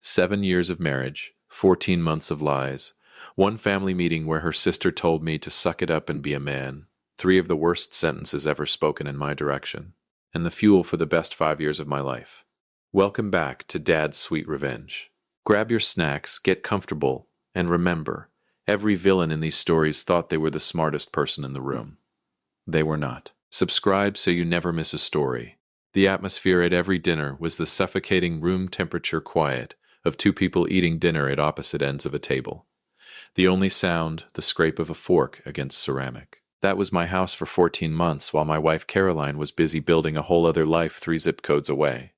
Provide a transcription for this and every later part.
7 years of marriage, 14 months of lies, one family meeting where her sister told me to suck it up and be a man, 3 of the worst sentences ever spoken in my direction, and the fuel for the best 5 years of my life. Welcome back to Dad's Sweet Revenge. Grab your snacks, get comfortable, and remember, every villain in these stories thought they were the smartest person in the room. They were not. Subscribe so you never miss a story. The atmosphere at every dinner was the suffocating room temperature quiet of 2 people eating dinner at opposite ends of a table. The only sound, the scrape of a fork against ceramic. That was my house for 14 months while my wife Caroline was busy building a whole other life 3 zip codes away.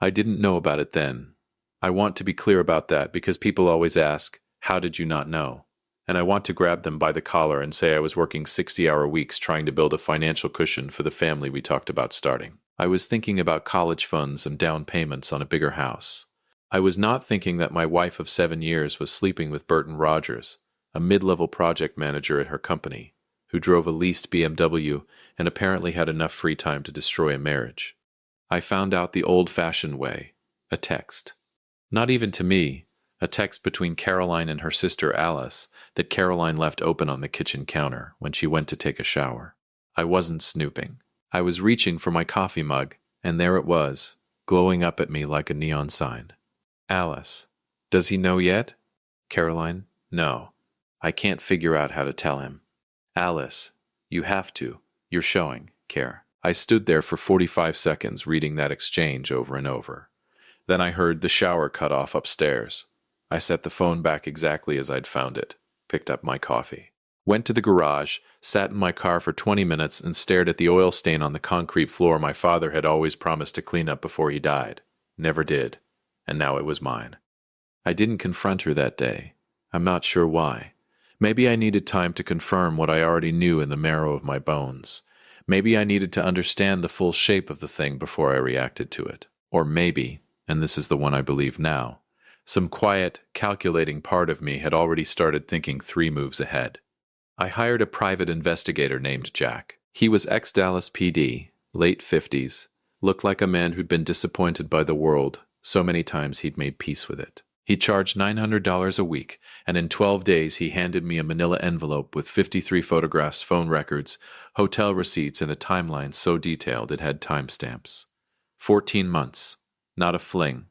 I didn't know about it then. I want to be clear about that because people always ask, how did you not know? And I want to grab them by the collar and say I was working 60-hour weeks trying to build a financial cushion for the family we talked about starting. I was thinking about college funds and down payments on a bigger house. I was not thinking that my wife of 7 years was sleeping with Burton Rogers, a mid-level project manager at her company, who drove a leased BMW and apparently had enough free time to destroy a marriage. I found out the old-fashioned way, a text. Not even to me, a text between Caroline and her sister Alice that Caroline left open on the kitchen counter when she went to take a shower. I wasn't snooping. I was reaching for my coffee mug, and there it was, glowing up at me like a neon sign. Alice, does he know yet? Caroline, no. I can't figure out how to tell him. Alice, you have to. You're showing, Care. I stood there for 45 seconds reading that exchange over and over. Then I heard the shower cut off upstairs. I set the phone back exactly as I'd found it, picked up my coffee, went to the garage, sat in my car for 20 minutes and stared at the oil stain on the concrete floor my father had always promised to clean up before he died. Never did. And now it was mine. I didn't confront her that day. I'm not sure why. Maybe I needed time to confirm what I already knew in the marrow of my bones. Maybe I needed to understand the full shape of the thing before I reacted to it. Or maybe, and this is the one I believe now, some quiet, calculating part of me had already started thinking 3 moves ahead. I hired a private investigator named Jack. He was ex-Dallas PD, late 50s, looked like a man who'd been disappointed by the world so many times he'd made peace with it. He charged $900 a week, and in 12 days he handed me a manila envelope with 53 photographs, phone records, hotel receipts, and a timeline so detailed it had timestamps. 14 months. Not a fling.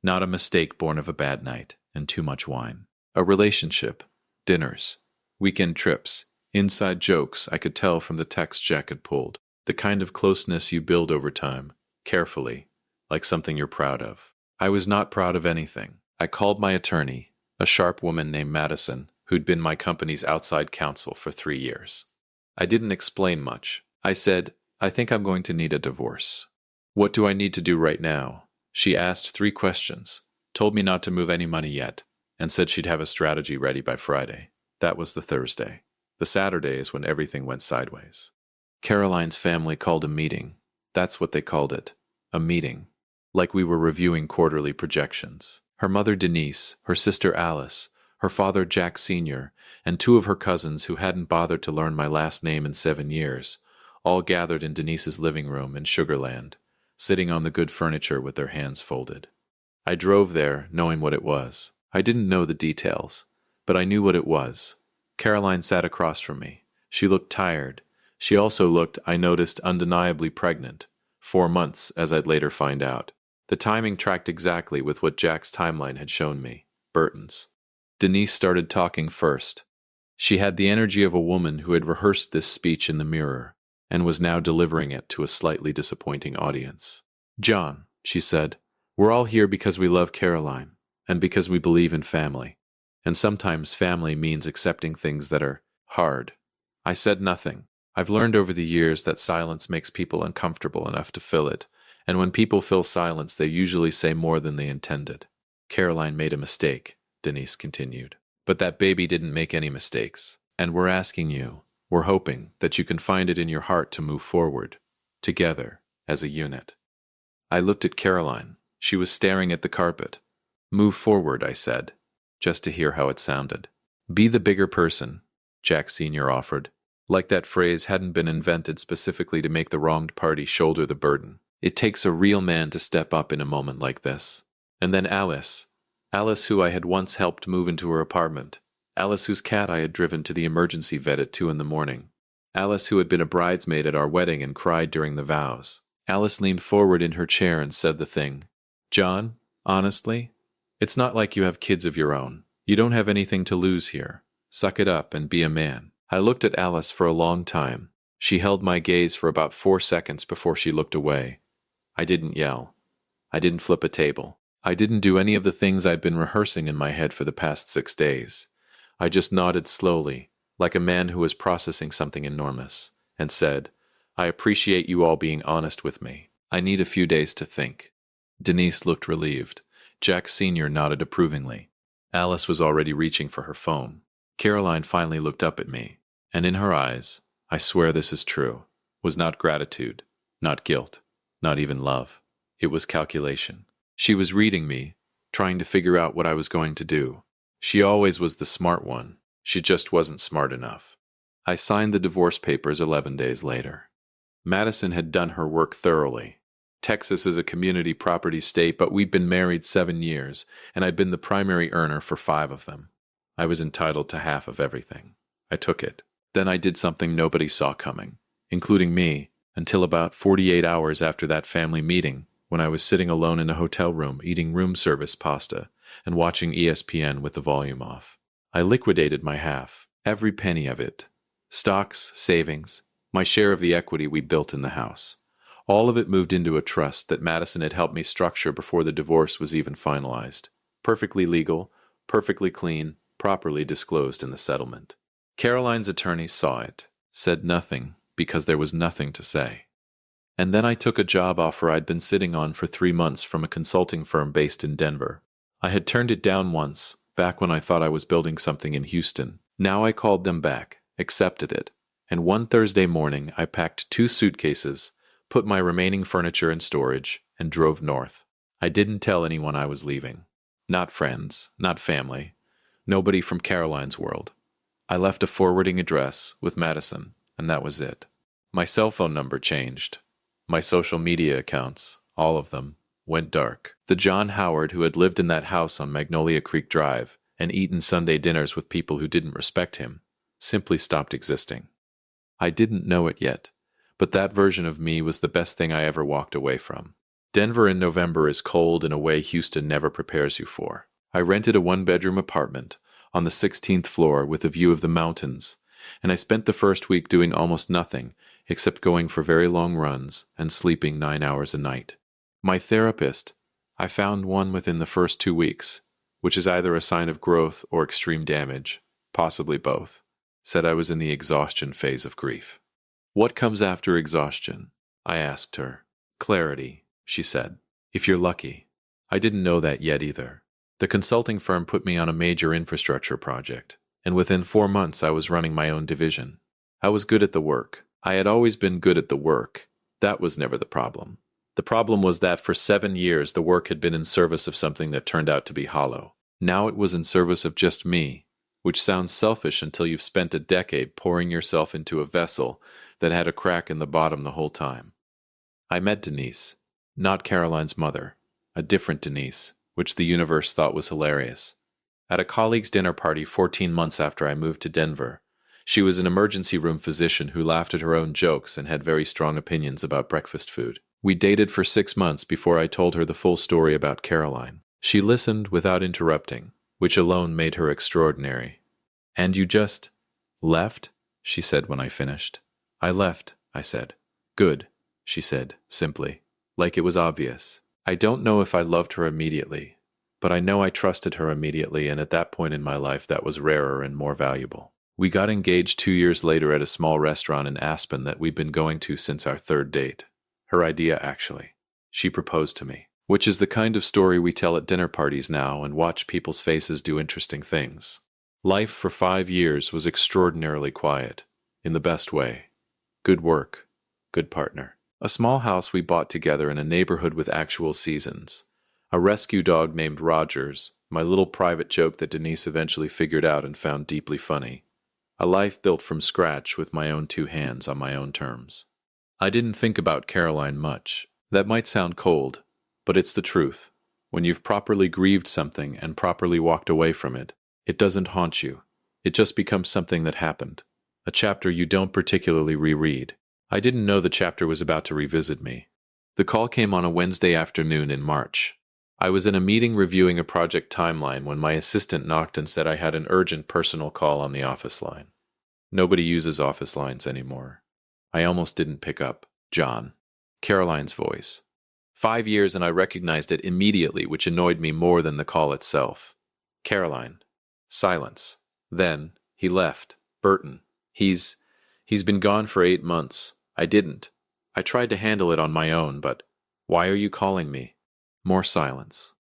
Not a mistake born of a bad night and too much wine. A relationship. Dinners. Weekend trips. Inside jokes I could tell from the text Jack had pulled. The kind of closeness you build over time, carefully, like something you're proud of. I was not proud of anything. I called my attorney, a sharp woman named Madison, who'd been my company's outside counsel for 3 years. I didn't explain much. I said, I think I'm going to need a divorce. What do I need to do right now? She asked 3 questions, told me not to move any money yet, and said she'd have a strategy ready by Friday. That was the Thursday. The Saturday is when everything went sideways. Caroline's family called a meeting. That's what they called it. A meeting. Like we were reviewing quarterly projections. Her mother Denise, her sister Alice, her father Jack Sr., and 2 of her cousins who hadn't bothered to learn my last name in 7 years, all gathered in Denise's living room in Sugarland, sitting on the good furniture with their hands folded. I drove there, knowing what it was. I didn't know the details, but I knew what it was. Caroline sat across from me. She looked tired. She also looked, I noticed, undeniably pregnant. 4 months, as I'd later find out. The timing tracked exactly with what Jack's timeline had shown me, Burton's. Denise started talking first. She had the energy of a woman who had rehearsed this speech in the mirror and was now delivering it to a slightly disappointing audience. John, she said, we're all here because we love Caroline and because we believe in family. And sometimes family means accepting things that are hard. I said nothing. I've learned over the years that silence makes people uncomfortable enough to fill it. And when people fill silence, they usually say more than they intended. Caroline made a mistake, Denise continued. But that baby didn't make any mistakes. And we're asking you, we're hoping that you can find it in your heart to move forward, together, as a unit. I looked at Caroline. She was staring at the carpet. Move forward, I said, just to hear how it sounded. Be the bigger person, Jack Sr. offered, like that phrase hadn't been invented specifically to make the wronged party shoulder the burden. It takes a real man to step up in a moment like this. And then Alice Alice, who I had once helped move into her apartment. Alice, whose cat I had driven to the emergency vet at 2 in the morning. Alice, who had been a bridesmaid at our wedding and cried during the vows. Alice leaned forward in her chair and said the thing. John, honestly, it's not like you have kids of your own. You don't have anything to lose here. Suck it up and be a man. I looked at Alice for a long time. She held my gaze for about 4 seconds before she looked away. I didn't yell. I didn't flip a table. I didn't do any of the things I'd been rehearsing in my head for the past 6 days. I just nodded slowly, like a man who was processing something enormous, and said, I appreciate you all being honest with me. I need a few days to think. Denise looked relieved. Jack Sr. nodded approvingly. Alice was already reaching for her phone. Caroline finally looked up at me, and in her eyes, I swear this is true, was not gratitude, not guilt, not even love. It was calculation. She was reading me, trying to figure out what I was going to do. She always was the smart one. She just wasn't smart enough. I signed the divorce papers 11 days later. Madison had done her work thoroughly. Texas is a community property state, but we'd been married 7 years, and I'd been the primary earner for 5 of them. I was entitled to half of everything. I took it. Then I did something nobody saw coming, including me, until about 48 hours after that family meeting, when I was sitting alone in a hotel room eating room service pasta and watching ESPN with the volume off. I liquidated my half, every penny of it. Stocks, savings, my share of the equity we built in the house. All of it moved into a trust that Madison had helped me structure before the divorce was even finalized. Perfectly legal, perfectly clean, properly disclosed in the settlement. Caroline's attorney saw it, said nothing because there was nothing to say. And then I took a job offer I'd been sitting on for 3 months from a consulting firm based in Denver. I had turned it down once, back when I thought I was building something in Houston. Now I called them back, accepted it, and one Thursday morning I packed 2 suitcases, put my remaining furniture in storage, and drove north. I didn't tell anyone I was leaving. Not friends, not family, nobody from Caroline's world. I left a forwarding address with Madison, and that was it. My cell phone number changed. My social media accounts, all of them, went dark. The John Howard who had lived in that house on Magnolia Creek Drive and eaten Sunday dinners with people who didn't respect him simply stopped existing. I didn't know it yet, but that version of me was the best thing I ever walked away from. Denver in November is cold in a way Houston never prepares you for. I rented a 1-bedroom apartment on the 16th floor with a view of the mountains, and I spent the first week doing almost nothing except going for very long runs and sleeping 9 hours a night. My therapist, I found one within the first 2 weeks, which is either a sign of growth or extreme damage, possibly both, said I was in the exhaustion phase of grief. What comes after exhaustion? I asked her. Clarity, she said, if you're lucky. I didn't know that yet either. The consulting firm put me on a major infrastructure project, and within 4 months I was running my own division. I was good at the work. I had always been good at the work. That was never the problem. The problem was that for 7 years the work had been in service of something that turned out to be hollow. Now it was in service of just me, which sounds selfish until you've spent a decade pouring yourself into a vessel that had a crack in the bottom the whole time. I met Denise, not Caroline's mother, a different Denise, which the universe thought was hilarious. At a colleague's dinner party 14 months after I moved to Denver, she was an emergency room physician who laughed at her own jokes and had very strong opinions about breakfast food. We dated for 6 months before I told her the full story about Caroline. She listened without interrupting, which alone made her extraordinary. And you just left? She said when I finished. I left, I said. Good, she said, simply, like it was obvious. I don't know if I loved her immediately, but I know I trusted her immediately, and at that point in my life that was rarer and more valuable. We got engaged 2 years later at a small restaurant in Aspen that we'd been going to since our 3rd date. Her idea, actually. She proposed to me, which is the kind of story we tell at dinner parties now and watch people's faces do interesting things. Life for 5 years was extraordinarily quiet, in the best way. Good work, good partner. A small house we bought together in a neighborhood with actual seasons. A rescue dog named Rogers, my little private joke that Denise eventually figured out and found deeply funny. A life built from scratch with my own 2 hands on my own terms. I didn't think about Caroline much. That might sound cold, but it's the truth. When you've properly grieved something and properly walked away from it, it doesn't haunt you. It just becomes something that happened. A chapter you don't particularly reread. I didn't know the chapter was about to revisit me. The call came on a Wednesday afternoon in March. I was in a meeting reviewing a project timeline when my assistant knocked and said I had an urgent personal call on the office line. Nobody uses office lines anymore. I almost didn't pick up. John. Caroline's voice. 5 years and I recognized it immediately, which annoyed me more than the call itself. Caroline. Silence. Then, he left. Burton. He's been gone for 8 months. I didn't. I tried to handle it on my own, but why are you calling me? More silence.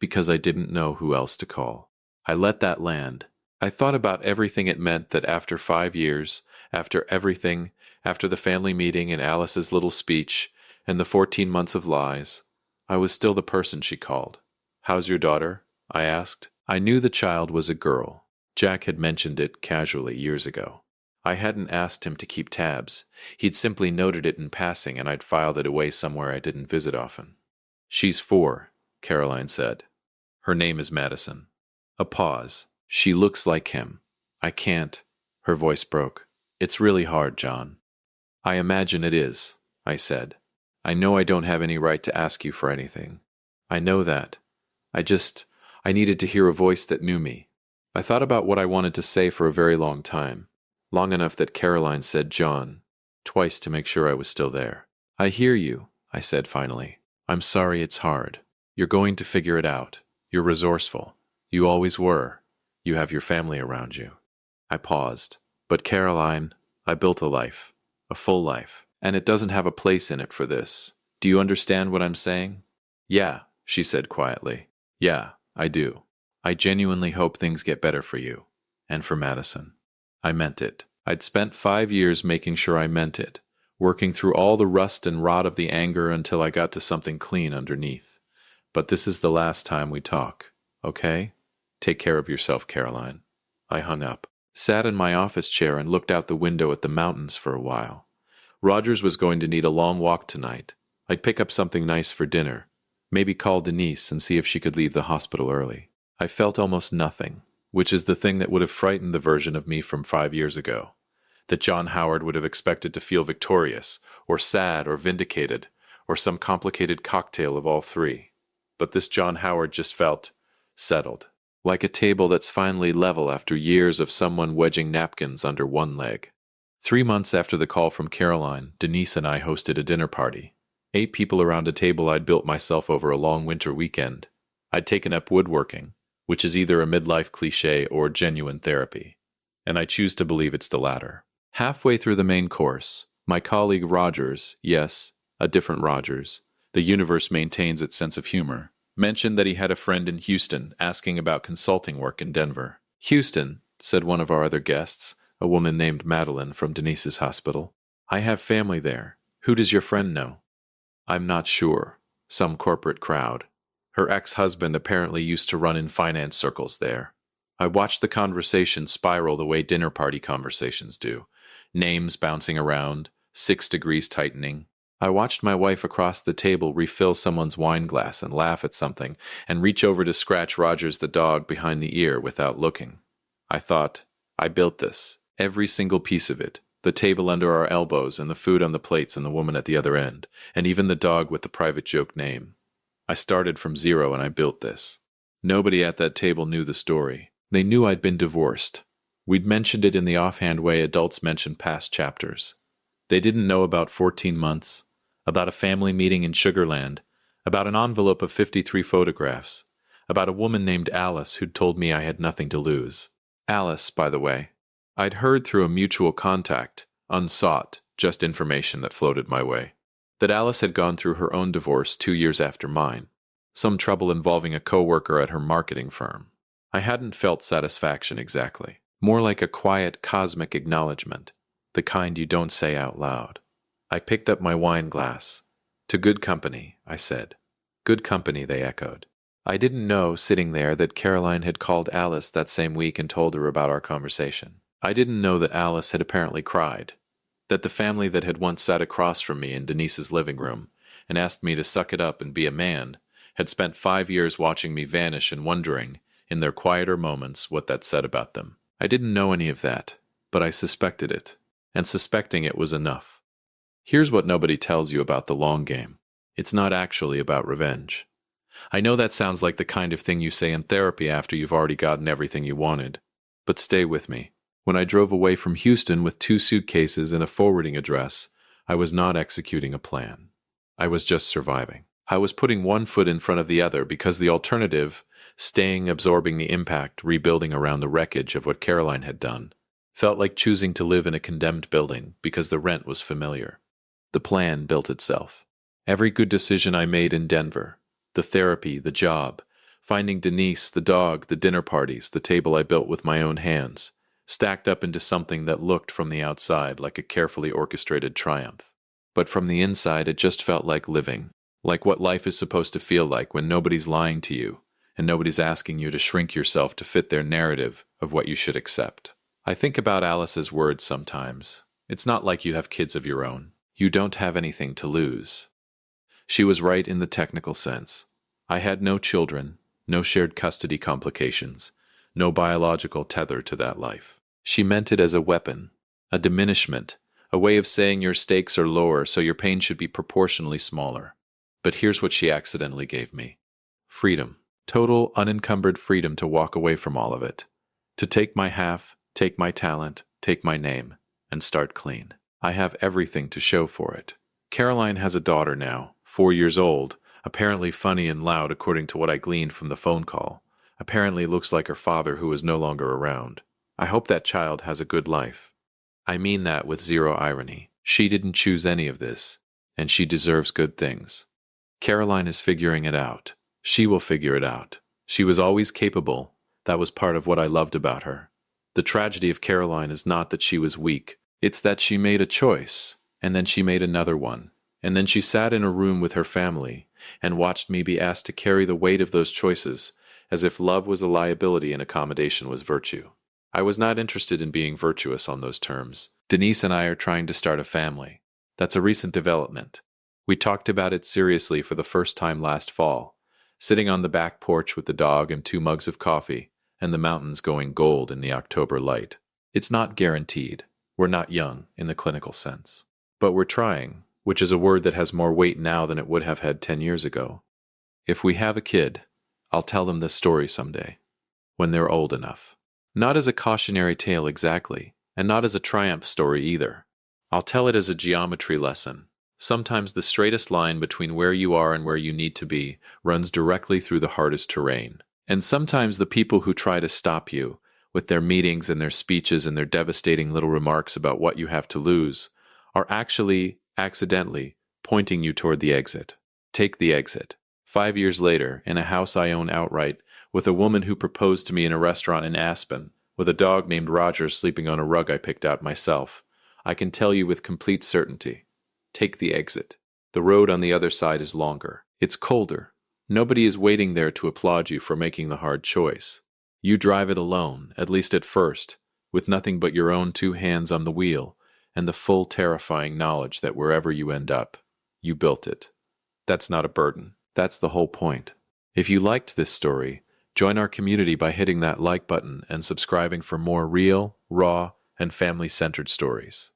Because I didn't know who else to call. I let that land. I thought about everything it meant that after 5 years, after everything, after the family meeting and Alice's little speech, and the 14 months of lies, I was still the person she called. How's your daughter? I asked. I knew the child was a girl. Jack had mentioned it casually years ago. I hadn't asked him to keep tabs. He'd simply noted it in passing and I'd filed it away somewhere I didn't visit often. She's 4, Caroline said. Her name is Madison. A pause. She looks like him. I can't. Her voice broke. It's really hard, John. I imagine it is, I said. I know I don't have any right to ask you for anything. I know that. I needed to hear a voice that knew me. I thought about what I wanted to say for a very long time. Long enough that Caroline said John, twice to make sure I was still there. I hear you, I said finally. I'm sorry it's hard. You're going to figure it out. You're resourceful. You always were. You have your family around you. I paused. But Caroline, I built a life. A full life. And it doesn't have a place in it for this. Do you understand what I'm saying? Yeah, she said quietly. Yeah, I do. I genuinely hope things get better for you. And for Madison. I meant it. I'd spent 5 years making sure I meant it, working through all the rust and rot of the anger until I got to something clean underneath. But this is the last time we talk, okay? Take care of yourself, Caroline. I hung up, sat in my office chair and looked out the window at the mountains for a while. Rogers was going to need a long walk tonight. I'd pick up something nice for dinner, maybe call Denise and see if she could leave the hospital early. I felt almost nothing, which is the thing that would have frightened the version of me from 5 years ago. That John Howard would have expected to feel victorious, or sad, or vindicated, or some complicated cocktail of all three. But this John Howard just felt settled, like a table that's finally level after years of someone wedging napkins under one leg. 3 months after the call from Caroline, Denise and I hosted a dinner party. 8 people around a table I'd built myself over a long winter weekend. I'd taken up woodworking, which is either a midlife cliche or genuine therapy. And I choose to believe it's the latter. Halfway through the main course, my colleague Rogers, yes, a different Rogers, the universe maintains its sense of humor, mentioned that he had a friend in Houston asking about consulting work in Denver. Houston, said one of our other guests, a woman named Madeline from Denise's hospital. I have family there. Who does your friend know? I'm not sure. Some corporate crowd. Her ex-husband apparently used to run in finance circles there. I watched the conversation spiral the way dinner party conversations do. Names bouncing around, 6 degrees tightening. I watched my wife across the table refill someone's wine glass and laugh at something, and reach over to scratch Rogers the dog behind the ear without looking. I thought, I built this. Every single piece of it. The table under our elbows and the food on the plates and the woman at the other end, and even the dog with the private joke name. I started from zero and I built this. Nobody at that table knew the story. They knew I'd been divorced. We'd mentioned it in the offhand way adults mention past chapters. They didn't know about 14 months, about a family meeting in Sugarland, about an envelope of 53 photographs, about a woman named Alice who'd told me I had nothing to lose. Alice, by the way. I'd heard through a mutual contact, unsought, just information that floated my way, that Alice had gone through her own divorce 2 years after mine, some trouble involving a coworker at her marketing firm. I hadn't felt satisfaction exactly, more like a quiet cosmic acknowledgement, the kind you don't say out loud. I picked up my wine glass. To good company, I said. Good company, they echoed. I didn't know, sitting there, that Caroline had called Alice that same week and told her about our conversation. I didn't know that Alice had apparently cried, that the family that had once sat across from me in Denise's living room and asked me to suck it up and be a man had spent 5 years watching me vanish and wondering, in their quieter moments, what that said about them. I didn't know any of that, but I suspected it, and suspecting it was enough. Here's what nobody tells you about the long game. It's not actually about revenge. I know that sounds like the kind of thing you say in therapy after you've already gotten everything you wanted, but stay with me. When I drove away from Houston with 2 suitcases and a forwarding address, I was not executing a plan. I was just surviving. I was putting one foot in front of the other because the alternative, staying, absorbing the impact, rebuilding around the wreckage of what Caroline had done, felt like choosing to live in a condemned building because the rent was familiar. The plan built itself. Every good decision I made in Denver, the therapy, the job, finding Denise, the dog, the dinner parties, the table I built with my own hands, stacked up into something that looked from the outside like a carefully orchestrated triumph. But from the inside, it just felt like living, like what life is supposed to feel like when nobody's lying to you and nobody's asking you to shrink yourself to fit their narrative of what you should accept. I think about Alice's words sometimes. It's not like you have kids of your own. You don't have anything to lose. She was right in the technical sense. I had no children, no shared custody complications, no biological tether to that life. She meant it as a weapon, a diminishment, a way of saying your stakes are lower so your pain should be proportionally smaller. But here's what she accidentally gave me. Freedom. Total, unencumbered freedom to walk away from all of it. To take my half, take my talent, take my name, and start clean. I have everything to show for it. Caroline has a daughter now, 4 years old, apparently funny and loud according to what I gleaned from the phone call. Apparently looks like her father who is no longer around. I hope that child has a good life. I mean that with zero irony. She didn't choose any of this, and she deserves good things. Caroline is figuring it out. She will figure it out. She was always capable. That was part of what I loved about her. The tragedy of Caroline is not that she was weak. It's that she made a choice, and then she made another one. And then she sat in a room with her family and watched me be asked to carry the weight of those choices as if love was a liability and accommodation was virtue. I was not interested in being virtuous on those terms. Denise and I are trying to start a family. That's a recent development. We talked about it seriously for the first time last fall, sitting on the back porch with the dog and 2 mugs of coffee, and the mountains going gold in the October light. It's not guaranteed. We're not young in the clinical sense. But we're trying, which is a word that has more weight now than it would have had 10 years ago. If we have a kid, I'll tell them this story someday, when they're old enough. Not as a cautionary tale exactly, and not as a triumph story either. I'll tell it as a geometry lesson. Sometimes the straightest line between where you are and where you need to be runs directly through the hardest terrain. And sometimes the people who try to stop you, with their meetings and their speeches and their devastating little remarks about what you have to lose, are actually, accidentally, pointing you toward the exit. Take the exit. 5 years later, in a house I own outright, with a woman who proposed to me in a restaurant in Aspen, with a dog named Roger sleeping on a rug I picked out myself, I can tell you with complete certainty. Take the exit. The road on the other side is longer. It's colder. Nobody is waiting there to applaud you for making the hard choice. You drive it alone, at least at first, with nothing but your own 2 hands on the wheel, and the full terrifying knowledge that wherever you end up, you built it. That's not a burden. That's the whole point. If you liked this story, join our community by hitting that like button and subscribing for more real, raw, and family-centered stories.